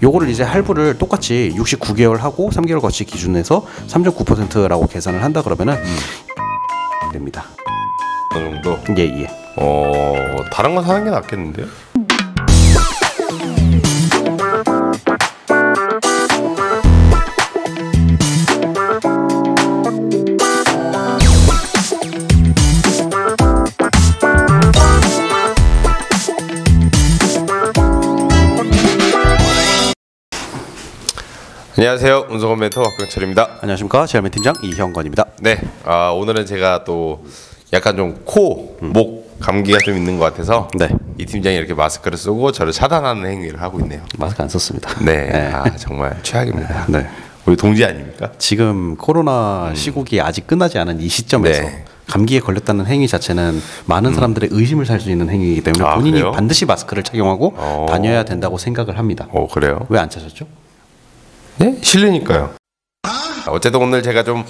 요거를 이제 할부를 똑같이 69개월 하고 3개월 거치 기준에서 3.9%라고 계산을 한다 그러면은 됩니다. 어느 정도? 예. 다른 거 사는 게 낫겠는데요? 안녕하세요. 운송원 멘토 박병철입니다. 안녕하십니까. 제알맨 팀장 이형건입니다. 네, 오늘은 제가 또 약간 좀 목 감기가 좀 있는 것 같아서 네. 이 팀장이 이렇게 마스크를 쓰고 저를 차단하는 행위를 하고 있네요. 마스크 안 썼습니다. 네, 정말 최악입니다. 네. 우리 동지 아닙니까? 지금 코로나 시국이 아직 끝나지 않은 이 시점에서 감기에 걸렸다는 행위 자체는 많은 사람들의 의심을 살 수 있는 행위이기 때문에 본인이 그래요? 반드시 마스크를 착용하고 다녀야 된다고 생각을 합니다. 그래요? 왜 안 차셨죠? 네? 싫으니까요. 어쨌든 오늘 제가 좀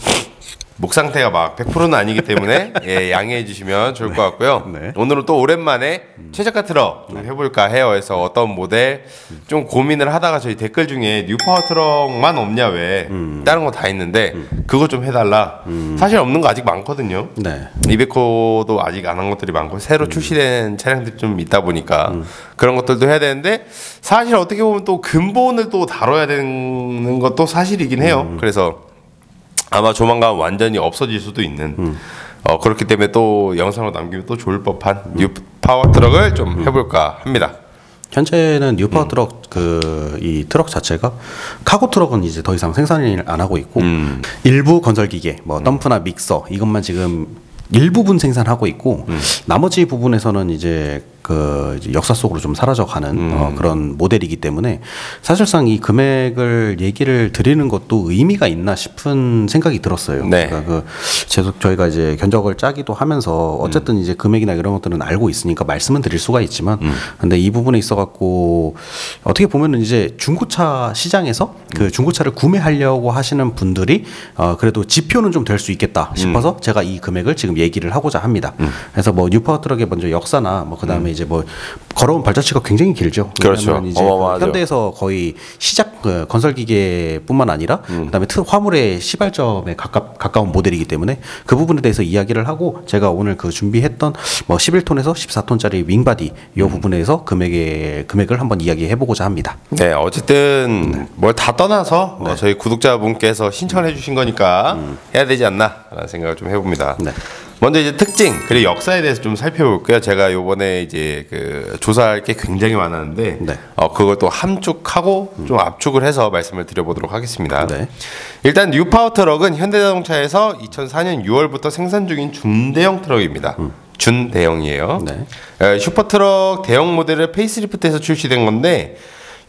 목 상태가 막 100%는 아니기 때문에 양해해 주시면 좋을 것 같고요. 네. 오늘은 또 오랜만에 최저가 트럭 좀 해볼까 해요. 해서 어떤 모델 좀 고민을 하다가 저희 댓글 중에 뉴파워 트럭만 없냐 왜 다른 거 다 있는데 그거 좀 해달라. 사실 없는 거 아직 많거든요. 네. 이베코도 아직 안 한 것들이 많고 새로 출시된 차량들이 좀 있다 보니까 그런 것들도 해야 되는데 사실 어떻게 보면 또 근본을 또 다뤄야 되는 것도 사실이긴 해요. 그래서 아마 조만간 완전히 없어질 수도 있는 그렇기 때문에 또 영상으로 남기면 또 좋을 법한 뉴 파워 트럭을 좀 해볼까 합니다. 현재는 뉴파워 트럭 이 트럭 자체가 카고 트럭은 이제 더 이상 생산을 안 하고 있고 일부 건설 기계 뭐 덤프나 믹서 이것만 지금 일부분 생산하고 있고 나머지 부분에서는 이제 이제 역사 속으로 좀 사라져가는 그런 모델이기 때문에 사실상 이 금액을 얘기를 드리는 것도 의미가 있나 싶은 생각이 들었어요. 네. 그러니까 저희가 이제 견적을 짜기도 하면서 어쨌든 이제 금액이나 이런 것들은 알고 있으니까 말씀은 드릴 수가 있지만 근데 이 부분에 있어갖고 어떻게 보면은 이제 중고차 시장에서 그 중고차를 구매하려고 하시는 분들이 그래도 지표는 좀 될 수 있겠다 싶어서 제가 이 금액을 지금 얘기를 하고자 합니다. 그래서 뭐 뉴파워 트럭의 먼저 역사나 뭐 그다음에 이제 뭐 걸어온 발자취가 굉장히 길죠. 그렇죠. 이제 현대에서 거의 시작 건설 기계뿐만 아니라 그다음에 화물의 시발점에 가까운 모델이기 때문에 그 부분에 대해서 이야기를 하고 제가 오늘 준비했던 뭐 11톤에서 14톤짜리 윙바디 이 부분에서 금액을 한번 이야기해 보고자 합니다. 네, 어쨌든 뭘 다 떠나서 저희 구독자분께서 신청을 해주신 거니까 해야 되지 않나라는 생각을 좀 해봅니다. 네. 먼저 이제 특징 그리고 역사에 대해서 좀 살펴볼게요. 제가 요번에 이제 조사할 게 굉장히 많았는데 그걸 또 함축하고 좀 압축을 해서 말씀을 드려보도록 하겠습니다. 네. 일단 뉴파워 트럭은 현대자동차에서 2004년 6월부터 생산 중인 중대형 트럭입니다. 준대형이에요. 네. 슈퍼트럭 대형 모델을 페이스리프트해서 출시된 건데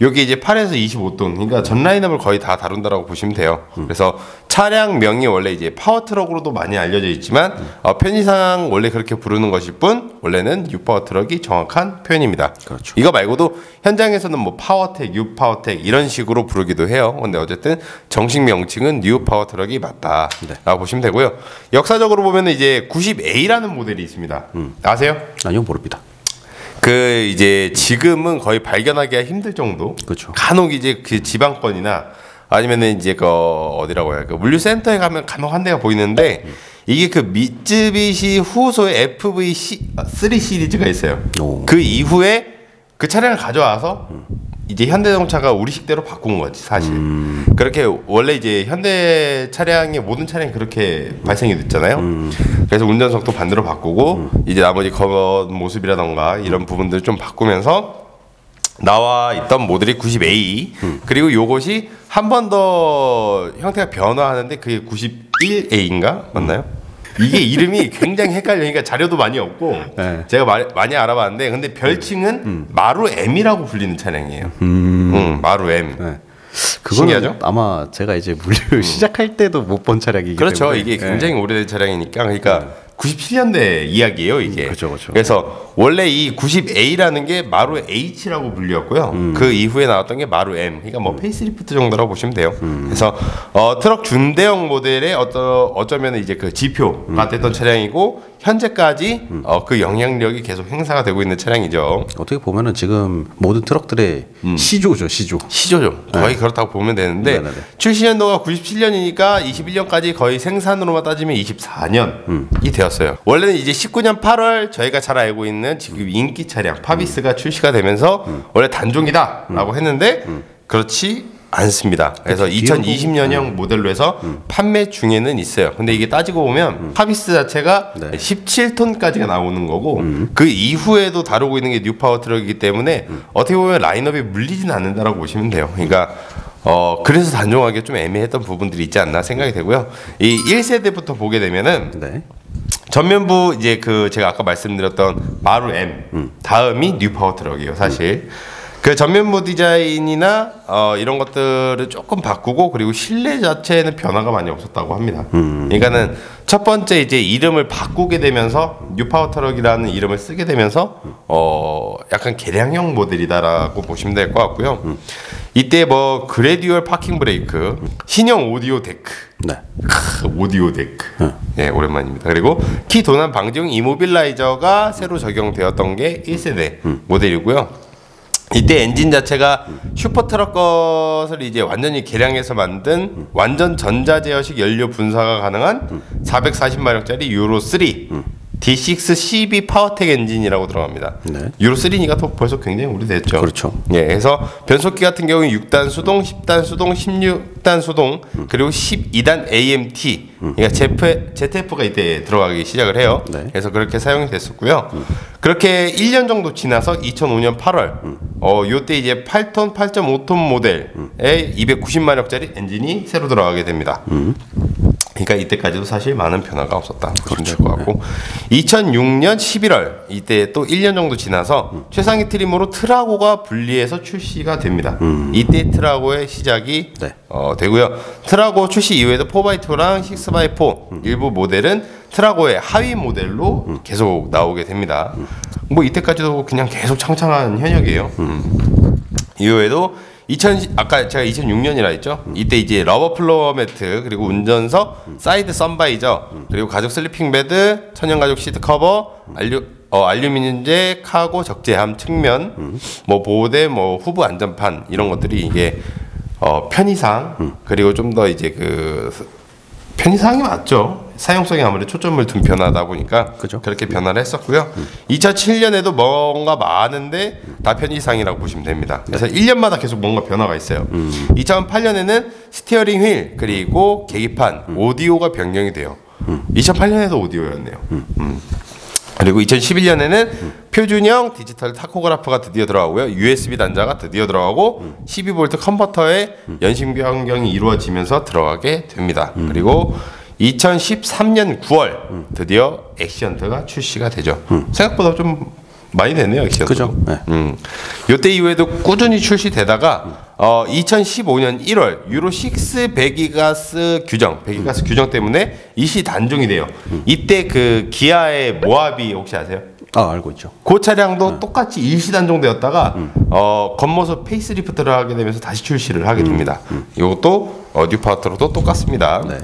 여기 이제 8에서 25톤, 그러니까 전 라인업을 거의 다 다룬다라고 보시면 돼요. 그래서 차량명이 원래 이제 파워트럭으로도 많이 알려져 있지만 편의상 원래 그렇게 부르는 것일 뿐 원래는 뉴파워 트럭이 정확한 표현입니다. 그렇죠. 이거 말고도 현장에서는 뭐 파워텍, 뉴파워텍 이런 식으로 부르기도 해요. 근데 어쨌든 정식 명칭은 뉴파워 트럭이 맞다라고 보시면 되고요. 역사적으로 보면 이제 90A라는 모델이 있습니다. 아세요? 아니요, 모릅니다. 이제 지금은 거의 발견하기가 힘들 정도. 그렇죠. 간혹 이제 지방권이나 아니면은 이제 어디라고 해야 물류센터에 가면 간혹 한 대가 보이는데 이게 미쯔비시 후소의 FV3 시리즈가 있어요. 그 이후에 그 차량을 가져와서 이제 현대자동차가 우리식대로 바꾼 거지 사실. 그렇게 원래 이제 현대 차량의 모든 차량이 그렇게 발생이 됐잖아요. 그래서 운전석도 반대로 바꾸고 이제 나머지 겉 모습이라던가 이런 부분들 좀 바꾸면서 나와 있던 모델이 90A 그리고 요것이 한 번 더 형태가 변화하는데 그게 91A인가 맞나요? 이게 이름이 굉장히 헷갈리니까 자료도 많이 없고 제가 많이 알아봤는데 근데 별칭은 마루 M이라고 불리는 차량이에요. 마루 M. 네. 신기하죠? 아마 제가 이제 물류 시작할 때도 못 본 차량이기 그렇죠. 때문에 이게 굉장히 오래된 차량이니까 그러니까 97년대 이야기예요, 이게. 그렇죠. 그래서 원래 이 90A라는 게 마루 H라고 불렸고요. 그 이후에 나왔던 게 마루 M. 그러니까 뭐 페이스리프트 정도라고 보시면 돼요. 그래서 트럭 준대형 모델의 어쩌면 이제 지표가 됐던 차량이고 현재까지 그 영향력이 계속 행사가 되고 있는 차량이죠. 어떻게 보면은 지금 모든 트럭들의 시조죠, 시조. 시조죠. 거의 네. 그렇다고 보면 되는데 네네네. 출시 연도가 97년이니까 21년까지 거의 생산으로만 따지면 24년이 되었어요. 원래는 이제 19년 8월 저희가 잘 알고 있는 지금 인기 차량 파비스가 출시가 되면서 원래 단종이다라고 했는데 그렇지 않습니다. 그래서 2020년형 모델로 해서 판매 중에는 있어요. 근데 이게 따지고 보면 파비스 자체가 네. 17톤까지가 나오는 거고 그 이후에도 다루고 있는 게 뉴파워 트럭이기 때문에 어떻게 보면 라인업이 물리진 않는다라고 보시면 돼요. 그러니까 그래서 단종하기 좀 애매했던 부분들이 있지 않나 생각이 되고요. 이 1세대부터 보게 되면은 네. 전면부 이제 그 제가 아까 말씀드렸던 마루 M 다음이 뉴파워 트럭이에요. 사실 그 전면부 디자인이나 이런 것들을 조금 바꾸고 그리고 실내 자체에는 변화가 많이 없었다고 합니다. 그러니까는 첫 번째 이제 이름을 바꾸게 되면서 뉴파워 트럭이라는 이름을 쓰게 되면서 약간 개량형 모델이다라고 보시면 될 것 같고요. 이때 뭐 그래듀얼 파킹 브레이크, 신형 오디오 데크. 네. 오디오 데크. 네, 오랜만입니다. 그리고 키 도난 방지용 이모빌라이저가 새로 적용되었던 게 1세대 모델이고요. 이때 엔진 자체가 슈퍼트럭 것을 이제 완전히 개량해서 만든 완전 전자제어식 연료 분사가 가능한 440마력짜리 유로 3 D6 CB 파워텍 엔진이라고 들어갑니다. 네. 유로 3니까 또 벌써 굉장히 오래됐죠. 그렇죠. 예, 그래서 변속기 같은 경우는 6단 수동, 10단 수동, 16단 수동, 그리고 12단 AMT. 그러니까 ZF가 이때 들어가기 시작을 해요. 네. 그래서 그렇게 사용이 됐었고요. 그렇게 1년 정도 지나서 2005년 8월, 요때 이제 8톤, 8.5톤 모델의 290마력짜리 엔진이 새로 들어가게 됩니다. 그러니까 이때까지도 사실 많은 변화가 없었다 보시면 될 것 같고 2006년 11월 이때 또 1년 정도 지나서 최상위 트림으로 트라고가 분리해서 출시가 됩니다. 이때 트라고의 시작이 네. 되고요. 트라고 출시 이후에도 4x2랑 6x4 일부 모델은 트라고의 하위 모델로 계속 나오게 됩니다. 뭐 이때까지도 그냥 계속 창창한 현역이에요. 이후에도 아까 제가 2006년이라 했죠. 이때 이제 러버 플로어 매트 그리고 운전석 사이드 선바이저 그리고 가죽 슬리핑 베드 천연 가죽 시트 커버 알루미늄재 카고 적재함 측면 뭐 보호대 뭐 후부 안전판 이런 것들이 이게 편의상 그리고 좀 더 이제 그 편의상이 맞죠. 사용성에 아무래도 초점을 둔 변화다 보니까 그죠? 그렇게 변화를 했었고요. 2007년에도 뭔가 많은데 다 편의상이라고 보시면 됩니다. 그래서 1년마다 계속 뭔가 변화가 있어요. 2008년에는 스티어링 휠 그리고 계기판 오디오가 변경이 돼요. 2008년에도 오디오였네요. 그리고 2011년에는 표준형 디지털 타코그래프가 드디어 들어가고요. USB 단자가 드디어 들어가고 12V 컨버터의 연식 변경이 이루어지면서 들어가게 됩니다. 그리고 2013년 9월 드디어 엑시언트가 출시가 되죠. 생각보다 좀 많이 됐네요, 엑시언트. 그죠. 네. 요때 이후에도 꾸준히 출시되다가 2015년 1월 유로 6 배기가스 규정 때문에 일시 단종이 돼요. 이때 그 기아의 모하비 혹시 아세요? 알고 있죠. 그 차량도 똑같이 일시 단종되었다가 겉모습 페이스리프트를 하게 되면서 다시 출시를 하게 됩니다. 이것도 뉴파워 트럭도 똑같습니다. 네.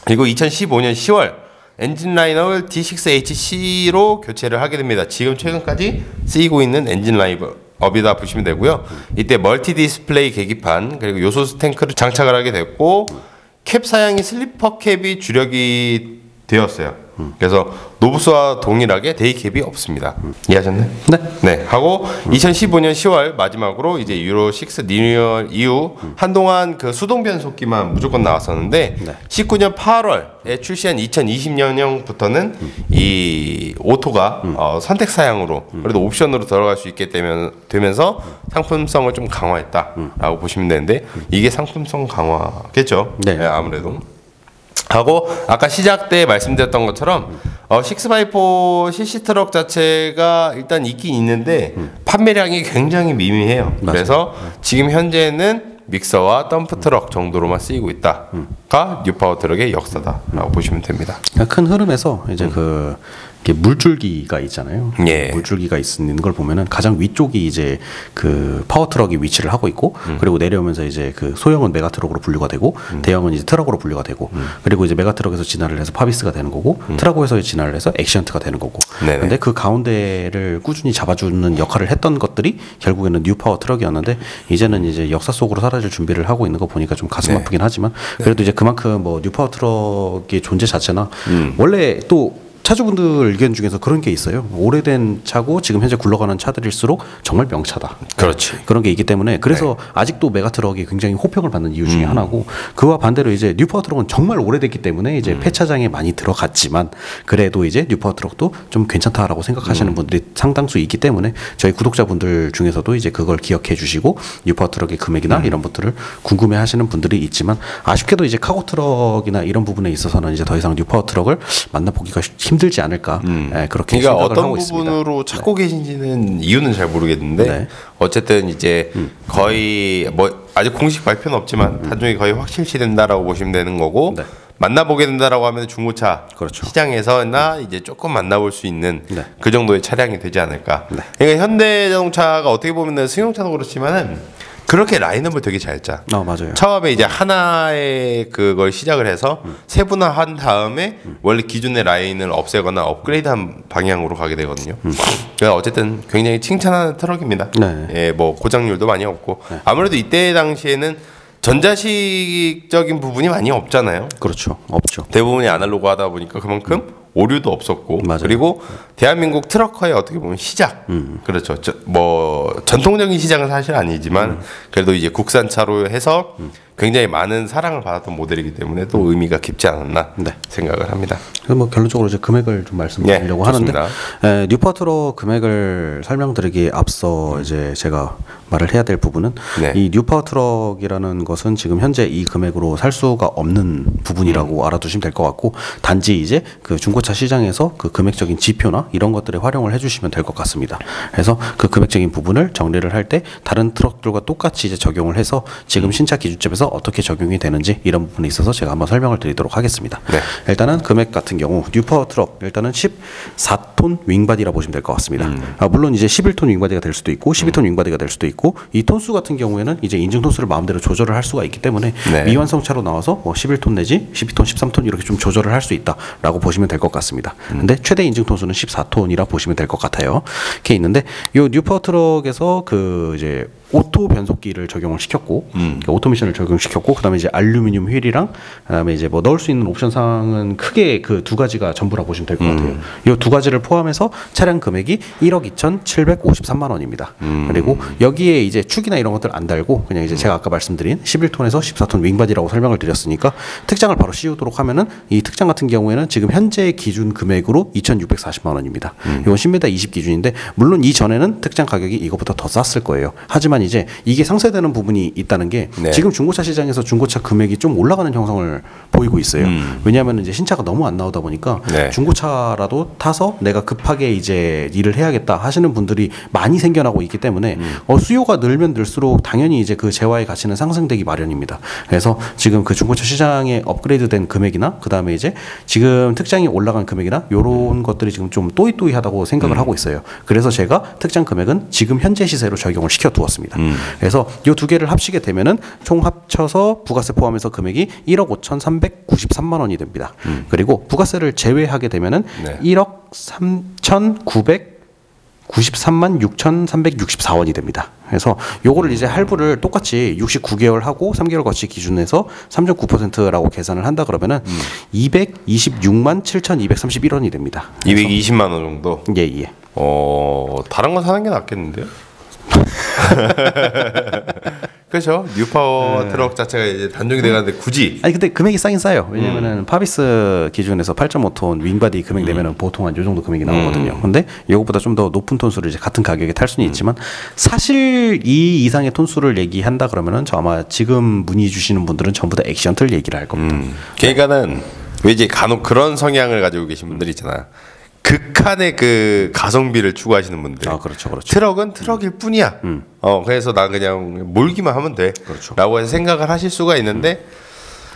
그리고 2015년 10월 엔진 라인업을 D6HC로 교체를 하게 됩니다. 지금 최근까지 쓰이고 있는 엔진 라인업이다 보시면 되고요. 이때 멀티 디스플레이 계기판 그리고 요소수 탱크를 장착을 하게 됐고 캡 사양이 슬리퍼 캡이 주력이 되었어요. 그래서 노브스와 동일하게 데이캡이 없습니다. 이해하셨나요? 네. 네. 하고 2015년 10월 마지막으로 이제 유로 6 리뉴얼 이후 한동안 그 수동 변속기만 무조건 나왔었는데 네. 19년 8월에 출시한 2020년형부터는 이 오토가 선택 사양으로 그래도 옵션으로 들어갈 수 있게 되면서 상품성을 좀 강화했다라고 보시면 되는데 이게 상품성 강화겠죠. 네. 아무래도. 하고 아까 시작 때 말씀드렸던 것처럼 6x4 CC 트럭 자체가 일단 있긴 있는데 판매량이 굉장히 미미해요. 맞아요. 그래서 지금 현재는 믹서와 덤프 트럭 정도로만 쓰이고 있다가 뉴파워 트럭의 역사다라고 보시면 됩니다. 큰 흐름에서 이제 그 이게 물줄기가 있잖아요. 예. 물줄기가 있는 걸 보면은 가장 위쪽이 이제 그 파워 트럭이 위치를 하고 있고 그리고 내려오면서 이제 그 소형은 메가 트럭으로 분류가 되고 대형은 이제 트럭으로 분류가 되고 그리고 이제 메가 트럭에서 진화를 해서 파비스가 되는 거고 트라고에서 진화를 해서 액시언트가 되는 거고. 네네. 근데 그 가운데를 꾸준히 잡아주는 역할을 했던 것들이 결국에는 뉴 파워 트럭이었는데 이제는 이제 역사 속으로 사라질 준비를 하고 있는 거 보니까 좀 가슴 아프긴 하지만 그래도 이제 그만큼 뭐 뉴 파워 트럭의 존재 자체나 원래 또 차주분들 의견 중에서 그런 게 있어요. 오래된 차고 지금 현재 굴러가는 차들일수록 정말 명차다. 그렇지. 그런 게 있기 때문에 그래서 아직도 메가트럭이 굉장히 호평을 받는 이유 중에 하나고 그와 반대로 이제 뉴파워트럭은 정말 오래됐기 때문에 이제 폐차장에 많이 들어갔지만 그래도 이제 뉴파워트럭도 좀 괜찮다라고 생각하시는 분들이 상당수 있기 때문에 저희 구독자분들 중에서도 이제 그걸 기억해 주시고 뉴파워트럭의 금액이나 이런 것들을 궁금해 하시는 분들이 있지만 아쉽게도 이제 카고트럭이나 이런 부분에 있어서는 이제 더 이상 뉴파워트럭을 만나보기가 힘들지 않을까. 네, 그렇게 그러니까 생각을 어떤 하고 있습니다. 부분으로 찾고 계신지는 이유는 잘 모르겠는데 네. 어쨌든 이제 거의 뭐 아직 공식 발표는 없지만 단종이 거의 확실시 된다라고 보시면 되는 거고 네. 만나보게 된다라고 하면 중고차 그렇죠. 시장에서나 이제 조금 만나볼 수 있는 네. 그 정도의 차량이 되지 않을까. 네. 그러니까 현대자동차가 어떻게 보면 승용차도 그렇지만은 그렇게 라인업을 되게 잘 짜. 맞아요. 처음에 이제 하나의 그걸 시작을 해서 세분화한 다음에 원래 기존의 라인을 없애거나 업그레이드한 방향으로 가게 되거든요. 그러니까 어쨌든 굉장히 칭찬하는 트럭입니다. 네. 예, 뭐 고장률도 많이 없고 아무래도 이때 당시에는 전자식적인 부분이 많이 없잖아요. 그렇죠. 없죠. 대부분이 아날로그하다 보니까 그만큼 오류도 없었고 맞아요. 그리고 대한민국 트럭커의 어떻게 보면 시작 그렇죠. 뭐 전통적인 시장은 사실 아니지만 그래도 이제 국산차로 해서 굉장히 많은 사랑을 받았던 모델이기 때문에 또 의미가 깊지 않았나 네. 생각을 합니다. 그래서 뭐 결론적으로 이제 금액을 좀 말씀드리려고 하는데 뉴파워트럭 금액을 설명드리기에 앞서 이제 제가 말을 해야 될 부분은 이 뉴파워트럭이라는 것은 지금 현재 이 금액으로 살 수가 없는 부분이라고 알아두시면 될 것 같고 단지 이제 그 중고차 시장에서 그 금액적인 지표나 이런 것들에 활용을 해주시면 될 것 같습니다. 그래서 그 금액적인 부분을 정리를 할 때 다른 트럭들과 똑같이 이제 적용을 해서 지금 신차 기준점에서 어떻게 적용이 되는지 이런 부분에 있어서 제가 한번 설명을 드리도록 하겠습니다. 네. 일단은 금액 같은 경우 뉴파워 트럭 일단은 14톤 윙바디라 보시면 될 것 같습니다. 물론 이제 11톤 윙바디가 될 수도 있고 12톤 윙바디가 될 수도 있고 이 톤수 같은 경우에는 이제 인증 톤수를 마음대로 조절을 할 수가 있기 때문에 미완성차로 나와서 뭐 11톤 내지 12톤, 13톤 이렇게 좀 조절을 할 수 있다라고 보시면 될 것 같습니다. 근데 최대 인증 톤수는 14톤이라 보시면 될 것 같아요. 이렇게 있는데 요 뉴파워 트럭에서 그 이제 오토 변속기를 적용을 시켰고 오토미션을 적용시켰고 그다음에 이제 알루미늄 휠이랑 그다음에 이제 뭐 넣을 수 있는 옵션 사항은 크게 그 두 가지가 전부라 보시면 될 것 같아요. 이 두 가지를 포함해서 차량 금액이 1억 2,753만 원입니다. 그리고 여기에 이제 축이나 이런 것들 안 달고 그냥 이제 제가 아까 말씀드린 11톤에서 14톤 윙바디라고 설명을 드렸으니까 특장을 바로 씌우도록 하면은 이 특장 같은 경우에는 지금 현재 기준 금액으로 2,640만 원입니다. 이건 10m 20 기준인데 물론 이전에는 특장 가격이 이것보다 더 쌌을 거예요. 하지만 이제 이게 상쇄되는 부분이 있다는 게 지금 중고차 시장에서 중고차 금액이 좀 올라가는 형성을 보이고 있어요. 왜냐하면 이제 신차가 너무 안 나오다 보니까 중고차라도 타서 내가 급하게 이제 일을 해야겠다 하시는 분들이 많이 생겨나고 있기 때문에 수요가 늘면 늘수록 당연히 이제 그 재화의 가치는 상승되기 마련입니다. 그래서 지금 그 중고차 시장에 업그레이드된 금액이나 그 다음에 이제 지금 특장이 올라간 금액이나 이런 것들이 지금 좀 또이또이하다고 생각을 하고 있어요. 그래서 제가 특장 금액은 지금 현재 시세로 적용을 시켜 두었습니다. 그래서 이 두 개를 합치게 되면은 총 합쳐서 부가세 포함해서 금액이 1억 5,393만 원이 됩니다. 그리고 부가세를 제외하게 되면은 1억 3,993만 6,364원이 됩니다. 그래서 요거를 이제 할부를 똑같이 69개월 하고 3개월 거치 기준에서 3.9%라고 계산을 한다 그러면은 226만 7,231원이 됩니다. 220만 원 정도? 예. 다른 거 사는 게 낫겠는데요? 그렇죠. 뉴파워 트럭 자체가 이제 단종이 돼가는데 굳이 근데 금액이 싸긴 싸요. 왜냐면은 파비스 기준에서 8.5톤 윙바디 금액 내면은 보통 한 요 정도 금액이 나오거든요. 근데 이것보다 좀 더 높은 톤수를 이제 같은 가격에 탈 수는 있지만 사실 이 이상의 톤수를 얘기한다 그러면은 저 아마 지금 문의 주시는 분들은 전부 다 액션트를 얘기를 할 겁니다. 그러니까는 왜 이제 간혹 그런 성향을 가지고 계신 분들 있잖아. 극한의 그 가성비를 추구하시는 분들. 그렇죠. 트럭은 트럭일 뿐이야. 그래서 난 그냥 몰기만 하면 돼. 그렇죠. 라고 해서 생각을 하실 수가 있는데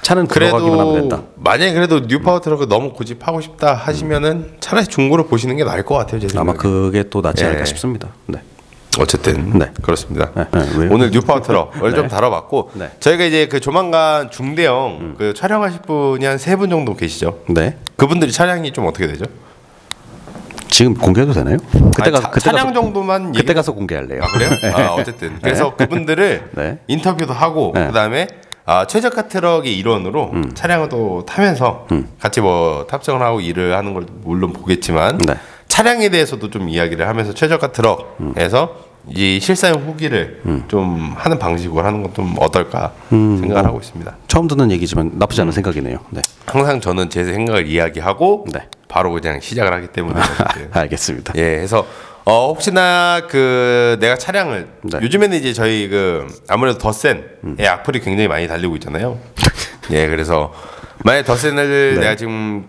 차는 들어가기만 하면 된다. 만약에 그래도 뉴파워 트럭을 너무 고집하고 싶다 하시면은 차라리 중고를 보시는 게 나을 것 같아요. 제 생각에. 아마 그게 또 낫지 않을까 싶습니다. 네. 어쨌든 네. 그렇습니다. 네. 네. 오늘 뉴파워 트럭을 좀 다뤄봤고 네. 저희가 이제 그 조만간 중대형 그 촬영하실 분이 한 3분 정도 계시죠. 네. 그분들이 차량이 좀 어떻게 되죠? 지금 공개해도 되나요? 차량 정도만 그때 가서 공개할래요. 아, 그래요? 어쨌든 그래서 그분들을 네. 인터뷰도 하고 그다음에 최저가 트럭의 일원으로 차량을 또 타면서 같이 뭐 탑승을 하고 일을 하는 걸 물론 보겠지만 네. 차량에 대해서도 좀 이야기를 하면서 최저가 트럭에서 이 실사용 후기를 좀 하는 방식으로 하는 건 좀 어떨까 생각을 하고 있습니다. 처음 듣는 얘기지만 나쁘지 않은 생각이네요. 네. 항상 저는 제 생각을 이야기하고 네. 바로 그냥 시작을 하기 때문에 알겠습니다. 예, 그래서 혹시나 그 내가 차량을 네. 요즘에는 이제 저희 그 아무래도 더센의 악플이 굉장히 많이 달리고 있잖아요. 예, 그래서 만약 더센을 내가 지금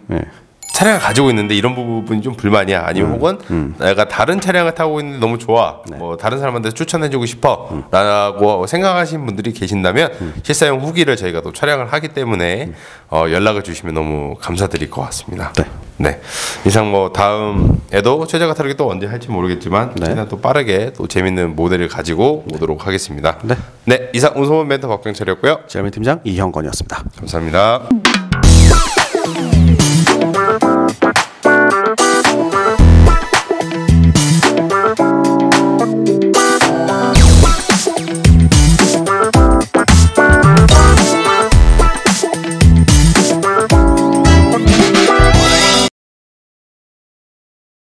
차량을 가지고 있는데 이런 부분이 좀 불만이야. 아니면 혹은 내가 다른 차량을 타고 있는데 너무 좋아. 뭐 다른 사람한테 추천해주고 싶어. 라고 생각하시는 분들이 계신다면 실사용 후기를 저희가 또 촬영을 하기 때문에 연락을 주시면 너무 감사드릴 것 같습니다. 네. 네. 이상 뭐 다음에도 최저가 트럭이 또 언제 할지 모르겠지만 최대한 또 빠르게 또 재밌는 모델을 가지고 오도록 하겠습니다. 네. 이상 운송원 멘터 박병철이었고요. 제어민 팀장 이형건이었습니다. 감사합니다.